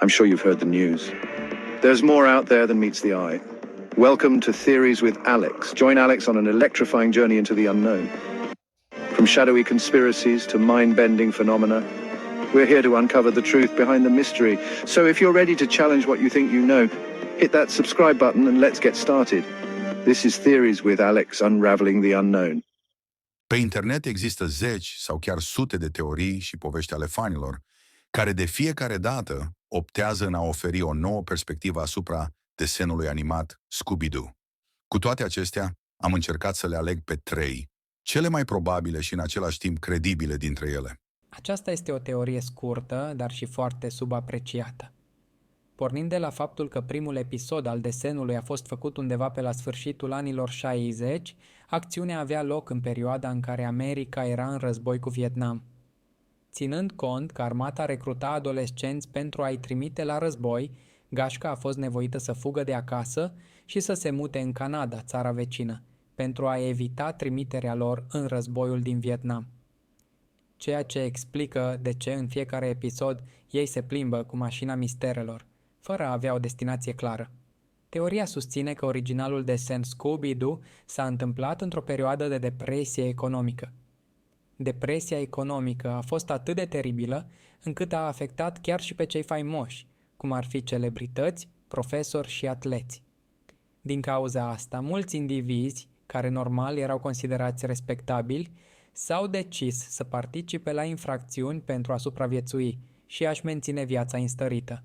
I'm sure you've heard the news. There's more out there than meets the eye. Welcome to Theories with Alex. Join Alex on an electrifying journey into the unknown. From shadowy conspiracies to mind-bending phenomena, we're here to uncover the truth behind the mystery. So if you're ready to challenge what you think you know, hit that subscribe button and let's get started. This is Theories with Alex, unraveling the unknown. Pe internet există zeci sau chiar sute de teorii și povești ale fanilor, care de fiecare dată optează în a oferi o nouă perspectivă asupra desenului animat Scooby-Doo. Cu toate acestea, am încercat să le aleg pe 3, cele mai probabile și în același timp credibile dintre ele. Aceasta este o teorie scurtă, dar și foarte subapreciată. Pornind de la faptul că primul episod al desenului a fost făcut undeva pe la sfârșitul anilor 60, acțiunea avea loc în perioada în care America era în război cu Vietnam. Ținând cont că armata recruta adolescenți pentru a-i trimite la război, gașca a fost nevoită să fugă de acasă și să se mute în Canada, țara vecină, pentru a evita trimiterea lor în războiul din Vietnam. Ceea ce explică de ce în fiecare episod ei se plimbă cu mașina misterelor, fără a avea o destinație clară. Teoria susține că originalul desen Scooby-Doo s-a întâmplat într-o perioadă de depresie economică. Depresia economică a fost atât de teribilă încât a afectat chiar și pe cei faimoși, cum ar fi celebrități, profesori și atleți. Din cauza asta, mulți indivizi, care normal erau considerați respectabili, s-au decis să participe la infracțiuni pentru a supraviețui și a-și menține viața înstărită.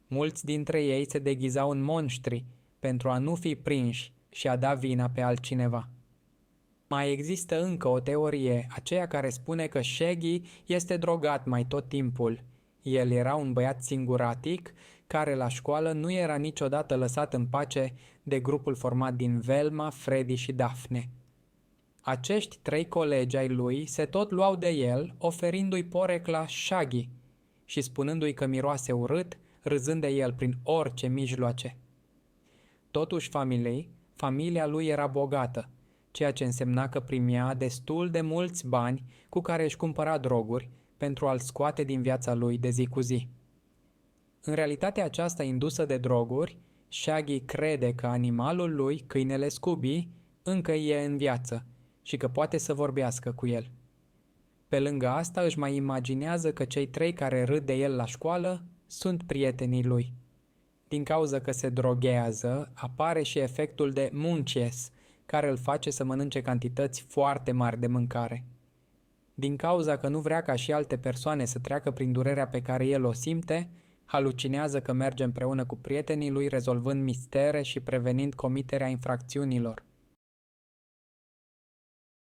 Mulți dintre ei se deghizau în monștri pentru a nu fi prinși și a da vina pe altcineva. Mai există încă o teorie, aceea care spune că Shaggy este drogat mai tot timpul. El era un băiat singuratic care la școală nu era niciodată lăsat în pace de grupul format din Velma, Freddy și Daphne. Acești 3 colegi ai lui se tot luau de el, oferindu-i porecla Shaggy și spunându-i că miroase urât, râzând de el prin orice mijloace. Totuși familia lui era bogată, ceea ce însemna că primea destul de mulți bani cu care își cumpăra droguri pentru a-l scoate din viața lui de zi cu zi. În realitatea aceasta indusă de droguri, Shaggy crede că animalul lui, câinele Scooby, încă e în viață și că poate să vorbească cu el. Pe lângă asta își mai imaginează că cei 3 care râd de el la școală sunt prietenii lui. Din cauza că se droghează, apare și efectul de munches, care îl face să mănânce cantități foarte mari de mâncare. Din cauza că nu vrea ca și alte persoane să treacă prin durerea pe care el o simte, halucinează că merge împreună cu prietenii lui rezolvând mistere și prevenind comiterea infracțiunilor.